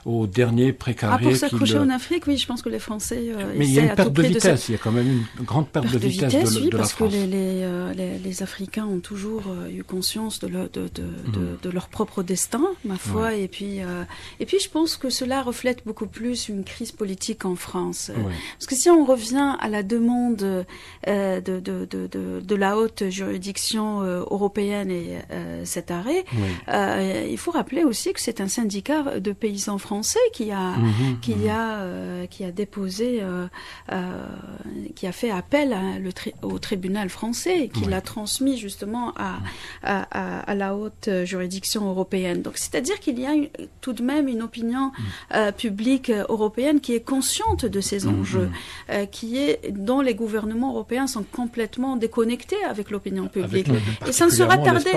Speaker 3: aux derniers précarés
Speaker 6: pour s'accrocher en Afrique, oui, je pense que les Français
Speaker 3: mais il y a une perte de vitesse, il y a quand même une grande perte de vitesse de la France.
Speaker 6: Parce que les Africains ont toujours eu conscience de leur propre destin, ma foi, et puis je pense que cela reflète beaucoup plus une crise politique en France. Parce que si on revient à la demande de la haute juridiction européenne et cet arrêt, il faut rappeler aussi que c'est un syndicat de paysans français qui a déposé, qui a fait appel au tribunal français, qui l'a transmis justement à la haute juridiction européenne. Donc c'est-à-dire qu'il y a tout de même une opinion publique européenne qui est consciente de ces enjeux, dont les gouvernements européens sont complètement déconnectés avec avec l'opinion publique. Et ça ne sera tardé.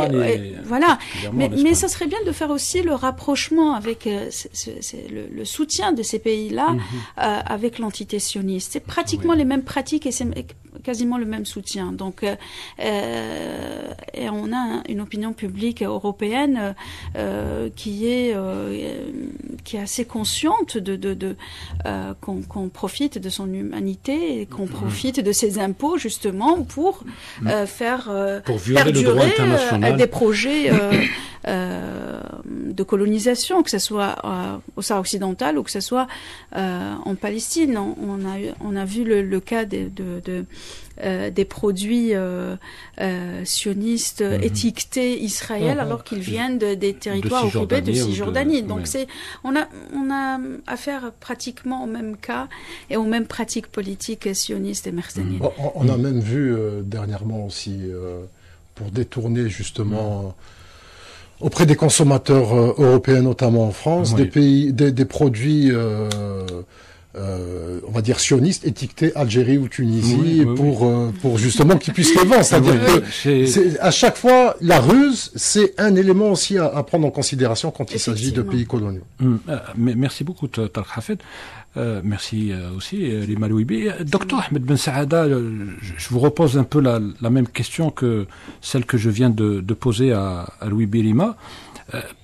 Speaker 6: Voilà. Mais ça serait bien de faire aussi le rapprochement avec le soutien de ces pays-là avec l'entité sioniste. C'est pratiquement les mêmes pratiques et c'est quasiment le même soutien. Donc, et on a une opinion publique européenne qui est assez consciente qu'on profite de son humanité et qu'on profite de ses impôts justement pour faire perdurer des projets de colonisation, que ce soit au Sahara occidental ou que ce soit en Palestine. On a vu le cas des produits sionistes étiquetés Israël alors qu'ils viennent des territoires occupés de Cisjordanie. Donc on a affaire pratiquement au même cas et aux mêmes pratiques politiques sionistes et mercenaires.
Speaker 5: On a même vu dernièrement aussi, pour détourner justement auprès des consommateurs européens, notamment en France, des produits on va dire sionistes étiquetés Algérie ou Tunisie pour justement qu'ils puissent les vendre. C'est-à-dire que à chaque fois, la ruse, c'est un élément aussi à prendre en considération quand il s'agit de pays coloniaux.
Speaker 3: Merci beaucoup, Tarek Hafed. Merci aussi, Lima Louibi. Docteur Ahmed Ben Saada, je vous repose un peu la même question que celle que je viens de poser à Louibi Lima.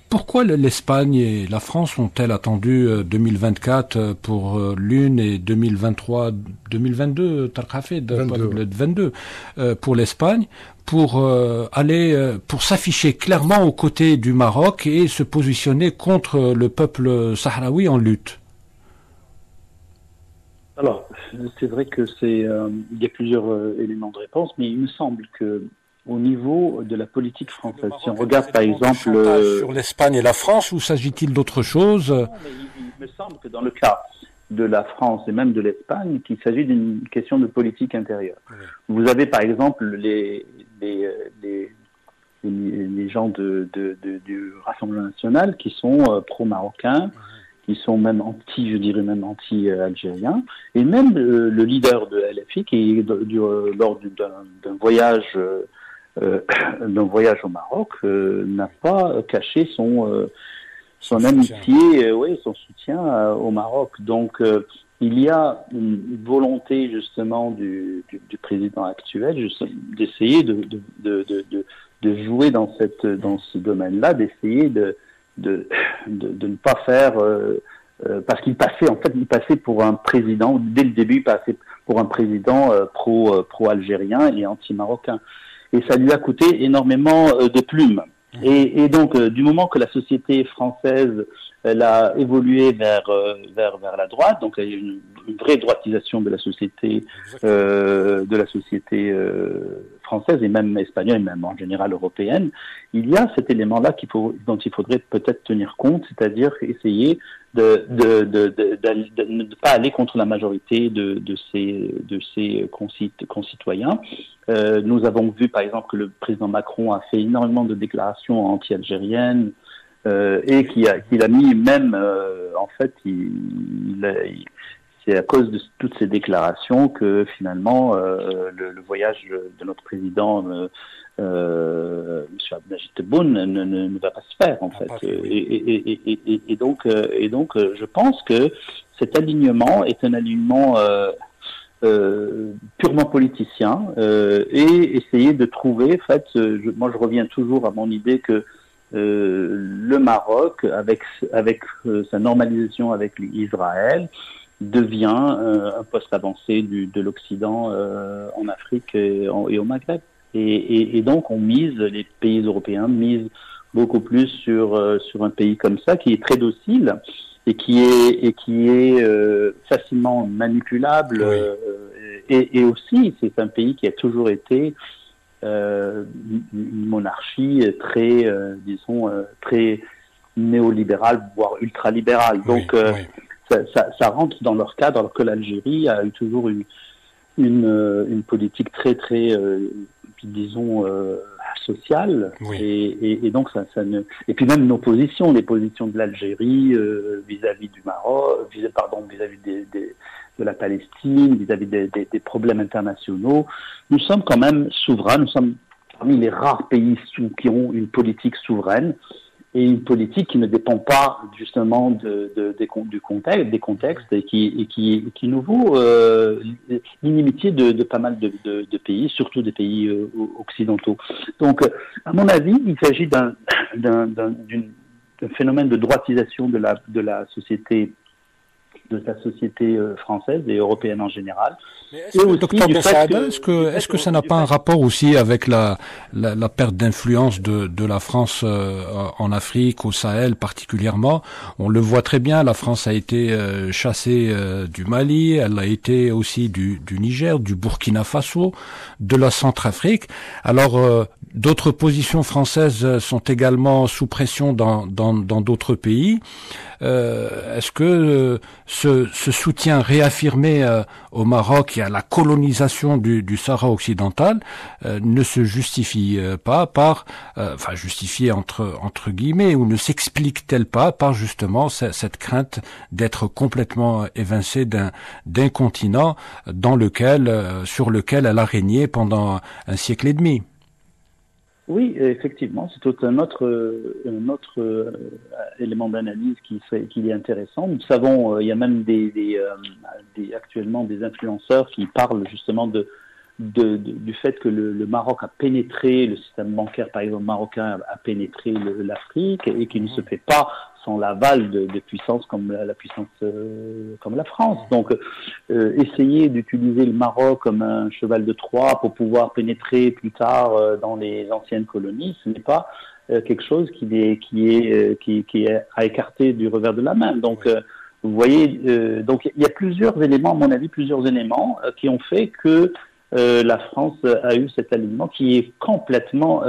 Speaker 3: Pourquoi l'Espagne et la France ont-elles attendu 2024 pour l'une et 2022, Tarek Hafed, 22 pour l'Espagne, pour pour s'afficher clairement aux côtés du Maroc et se positionner contre le peuple sahraoui en lutte?
Speaker 4: Alors, c'est vrai que il y a plusieurs éléments de réponse, mais il me semble que au niveau de la politique française, si on regarde par exemple
Speaker 3: sur l'Espagne et la France, ou s'agit-il d'autre chose?
Speaker 4: Non, mais il me semble que dans le cas de la France et même de l'Espagne, qu'il s'agit d'une question de politique intérieure. Vous avez par exemple les gens du Rassemblement national qui sont pro-marocains, qui sont même anti-algériens, et même le leader de LFI qui lors d'un voyage au Maroc n'a pas caché son amitié, son soutien au Maroc. Donc il y a une volonté justement du président actuel d'essayer de jouer dans ce domaine-là, d'essayer de ne pas faire parce qu'il passait pour un président, dès le début il passait pour un président pro-algérien et anti-marocain, et ça lui a coûté énormément de plumes. Et donc du moment que la société française elle a évolué vers la droite, donc il y a une vraie droitisation de la société française et même espagnole et même en général européenne, il y a cet élément-là dont il faudrait peut-être tenir compte, c'est-à-dire essayer de ne pas aller contre la majorité de ses concitoyens. Nous avons vu par exemple que le président Macron a fait énormément de déclarations anti-algériennes, et qu'il a mis même c'est à cause de toutes ces déclarations que finalement le voyage de notre président M. Abdelmajid Tebboune ne va pas se faire en fait. Et donc je pense que cet alignement est un alignement purement politicien, et essayer de trouver moi je reviens toujours à mon idée que le Maroc, avec sa normalisation avec Israël, devient un poste avancé de l'Occident en Afrique et au Maghreb. Et donc les pays européens misent beaucoup plus sur un pays comme ça, qui est très docile et qui est facilement manipulable. Et aussi, c'est un pays qui a toujours été une monarchie très néolibérale, voire ultralibérale. Donc ça rentre dans leur cadre, alors que l'Algérie a eu toujours une politique très disons sociale.
Speaker 3: Oui.
Speaker 4: Et donc ça ne. Et puis même nos positions, les positions de l'Algérie vis-à-vis du Maroc, vis-à-vis de la Palestine, vis-à-vis des problèmes internationaux. Nous sommes quand même souverains. Nous sommes parmi les rares pays qui ont une politique souveraine. Et une politique qui ne dépend pas justement des contextes et qui nous vaut l'inimitié de pas mal de pays, surtout des pays occidentaux. Donc, à mon avis, il s'agit d'un phénomène de droitisation de la société française et européenne en général.
Speaker 3: Docteur Bensaada, est-ce que ça n'a pas un rapport aussi avec la perte d'influence de la France en Afrique, au Sahel particulièrement? On le voit très bien, la France a été chassée du Mali, elle a été aussi du Niger, du Burkina Faso, de la Centrafrique. Alors, d'autres positions françaises sont également sous pression dans d'autres pays. Est-ce que ce soutien réaffirmé au Maroc et à la colonisation du Sahara occidental ne se justifie pas par, justifié entre guillemets, ou ne s'explique-t-elle pas par justement cette crainte d'être complètement évincée d'un continent sur lequel elle a régné pendant un siècle et demi?
Speaker 4: Oui, effectivement, c'est tout un autre élément d'analyse qui est intéressant. Nous savons, il y a même actuellement des influenceurs qui parlent justement du fait que le Maroc a pénétré, le système bancaire par exemple marocain a pénétré l'Afrique et qu'il ne se fait pas sans l'aval de puissances comme la puissance comme la France. Donc essayer d'utiliser le Maroc comme un cheval de Troie pour pouvoir pénétrer plus tard dans les anciennes colonies, ce n'est pas quelque chose qui est à écarter du revers de la main. Donc vous voyez, donc il y a plusieurs éléments, à mon avis, qui ont fait que la France a eu cet alignement qui est complètement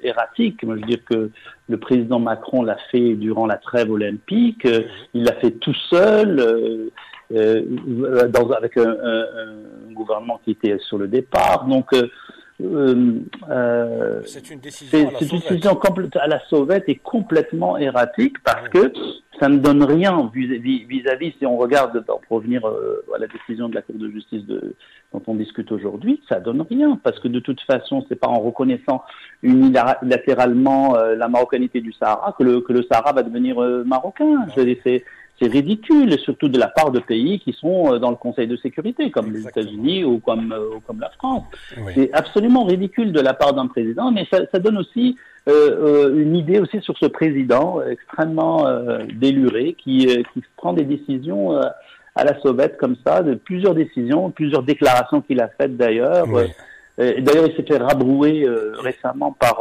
Speaker 4: erratique. Moi, je veux dire que le président Macron l'a fait durant la trêve olympique, il l'a fait tout seul, avec un gouvernement qui était sur le départ. Donc,
Speaker 3: c'est une décision
Speaker 4: à la sauvette et complètement erratique parce que ça ne donne rien vis-à-vis, si on regarde, pour revenir à la décision de la Cour de justice dont on discute aujourd'hui, ça donne rien, parce que de toute façon, c'est pas en reconnaissant unilatéralement la marocanité du Sahara que le Sahara va devenir marocain. C'est ridicule, surtout de la part de pays qui sont dans le Conseil de sécurité, comme les États-Unis ou comme la France. Oui. C'est absolument ridicule de la part d'un président, mais ça donne aussi une idée aussi sur ce président extrêmement déluré qui prend des décisions à la sauvette comme ça, de plusieurs déclarations qu'il a faites d'ailleurs. Oui. D'ailleurs, il s'est fait rabrouer récemment par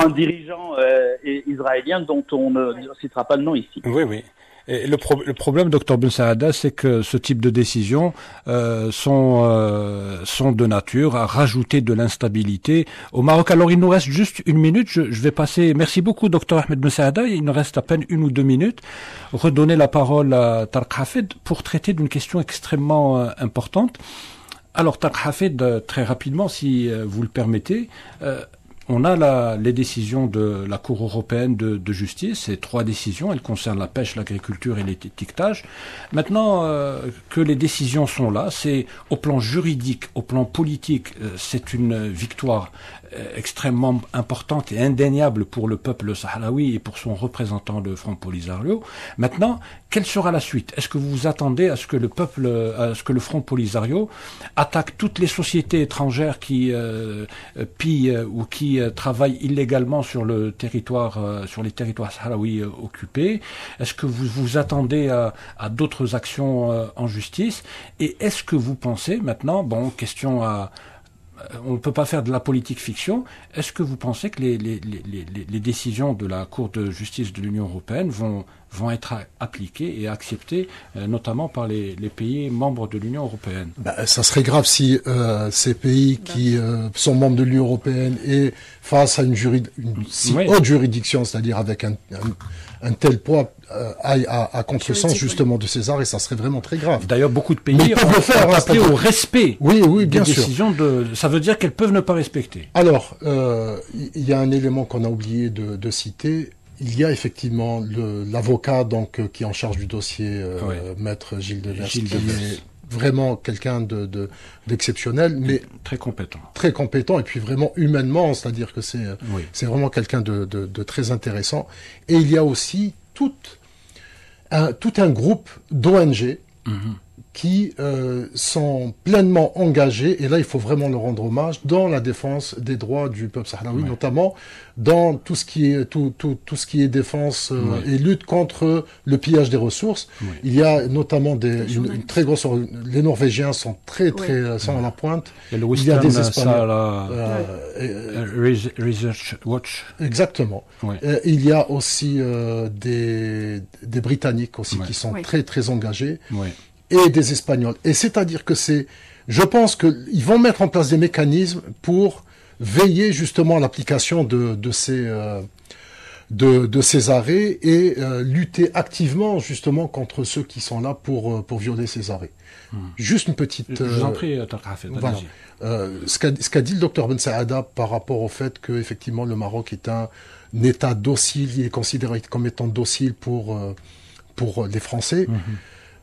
Speaker 4: un dirigeant israélien dont on ne citera pas le nom ici.
Speaker 3: Oui, oui. Et le problème, Dr Bensaada, c'est que ce type de décisions sont de nature à rajouter de l'instabilité au Maroc. Alors, il nous reste juste une minute. Je vais passer. Merci beaucoup, Dr Ahmed Bensaada. Il nous reste à peine 1 ou 2 minutes. Redonner la parole à Tarek Hafed pour traiter d'une question extrêmement importante. Alors, Tarek Hafed, très rapidement, si vous le permettez. On a les décisions de la Cour européenne de justice, ces 3 décisions, elles concernent la pêche, l'agriculture et l'étiquetage. Maintenant que les décisions sont là, c'est au plan juridique, au plan politique, c'est une victoire extrêmement importante et indéniable pour le peuple sahraoui et pour son représentant, le Front Polisario. Maintenant, quelle sera la suite? Est-ce que vous vous attendez à ce que le Front Polisario attaque toutes les sociétés étrangères qui pillent ou qui travaillent illégalement sur les territoires sahraouis occupés? Est-ce que vous vous attendez à d'autres actions en justice? Et est-ce que vous pensez maintenant, on ne peut pas faire de la politique fiction. Est-ce que vous pensez que les décisions de la Cour de justice de l'Union européenne vont être appliquées et acceptées, notamment par les pays membres de l'Union européenne?
Speaker 5: Ça serait grave si ces pays qui sont membres de l'Union européenne et face à une haute juridiction, c'est-à-dire avec un tel poids, aille à contresens justement de ces arrêts, ça serait vraiment très grave.
Speaker 3: D'ailleurs, beaucoup de pays ont appelé au respect
Speaker 5: bien
Speaker 3: des
Speaker 5: sûr.
Speaker 3: décisions ça veut dire qu'elles peuvent ne pas respecter.
Speaker 5: Alors, il y a un élément qu'on a oublié de citer. Il y a effectivement l'avocat qui est en charge du dossier, maître Gilles Devers, qui est vraiment quelqu'un d'exceptionnel, mais
Speaker 3: très compétent.
Speaker 5: Très compétent, et puis vraiment humainement, c'est-à-dire que c'est vraiment quelqu'un de très intéressant. Et il y a aussi tout un groupe d'ONG qui sont pleinement engagés, et là il faut vraiment leur rendre hommage, dans la défense des droits du peuple sahraoui, notamment dans tout ce qui est défense et lutte contre le pillage des ressources. Il y a notamment une très grosse... Les Norvégiens sont sont à la pointe.
Speaker 3: Et il y a des Espagnols. Research Watch.
Speaker 5: Exactement. Il y a aussi des Britanniques aussi qui sont très très engagés. Et des Espagnols. Et c'est-à-dire que je pense qu'ils vont mettre en place des mécanismes pour veiller justement à l'application de ces arrêts et lutter activement justement contre ceux qui sont là pour violer ces arrêts. Juste une petite...
Speaker 3: Je vous en prie,
Speaker 5: voilà. Ce qu'a dit le docteur Ben Saada par rapport au fait que effectivement le Maroc est un État docile, il est considéré comme étant docile pour les Français.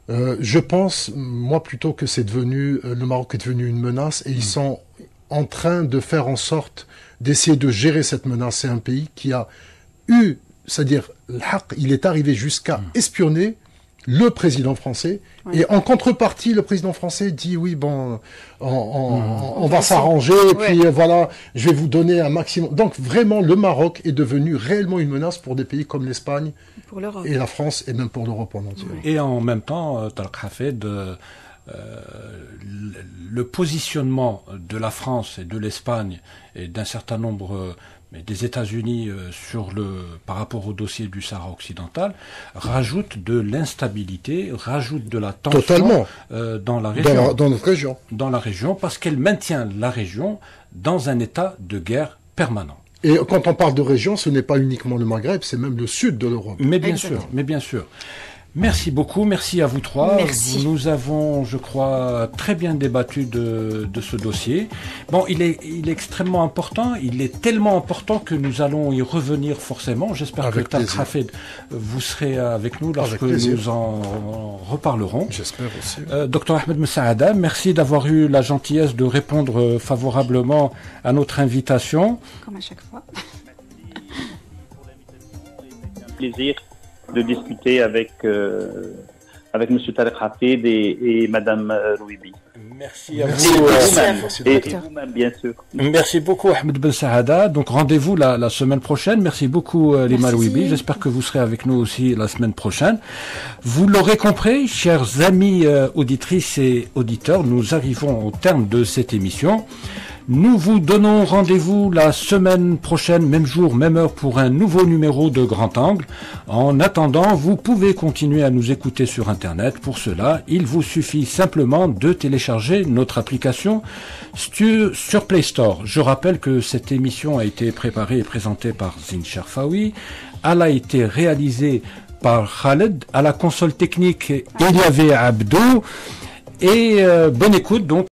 Speaker 5: Je pense, moi, plutôt que le Maroc est devenu une menace, et ils sont en train de faire en sorte d'essayer de gérer cette menace. C'est un pays qui a c'est-à-dire, il est arrivé jusqu'à espionner le président français, et en contrepartie, le président français dit oui, bon, on va s'arranger, et puis voilà, je vais vous donner un maximum. Donc vraiment, le Maroc est devenu réellement une menace pour des pays comme l'Espagne et la France, et même pour l'Europe en entier.
Speaker 3: Et en même temps, Tarek Hafed, le positionnement de la France et de l'Espagne et d'un certain nombre des États-Unis par rapport au dossier du Sahara occidental rajoute de l'instabilité, rajoute de la tension dans la région.
Speaker 5: Dans notre région.
Speaker 3: Dans la région, parce qu'elle maintient la région dans un état de guerre permanent.
Speaker 5: Et quand on parle de région, ce n'est pas uniquement le Maghreb, c'est même le sud de l'Europe.
Speaker 3: Mais bien sûr. Merci beaucoup, merci à vous trois.
Speaker 6: Merci.
Speaker 3: Nous avons, je crois, très bien débattu de ce dossier. Bon, il est extrêmement important, il est tellement important que nous allons y revenir forcément. J'espère que Tarek Hafed, vous serez avec nous lorsque nous en reparlerons.
Speaker 5: J'espère aussi.
Speaker 3: Docteur Ahmed Ben Saada, merci d'avoir eu la gentillesse de répondre favorablement à notre invitation.
Speaker 6: Comme à chaque fois.
Speaker 4: Plaisir de discuter avec M. Tarek Hafed et Mme Rouibi.
Speaker 3: Merci à vous.
Speaker 4: Et vous-même, bien sûr.
Speaker 3: Merci beaucoup, Ahmed Ben Saada. Donc, rendez-vous la semaine prochaine. Merci beaucoup, Lima Rouibi. J'espère que vous serez avec nous aussi la semaine prochaine. Vous l'aurez compris, chers amis auditrices et auditeurs, nous arrivons au terme de cette émission. Nous vous donnons rendez-vous la semaine prochaine, même jour, même heure, pour un nouveau numéro de Grand Angle. En attendant, vous pouvez continuer à nous écouter sur Internet. Pour cela, il vous suffit simplement de télécharger notre application sur Play Store. Je rappelle que cette émission a été préparée et présentée par Zine Cherfaoui. Elle a été réalisée par Khaled. À la console technique, il y avait Abdou. Et bonne écoute donc.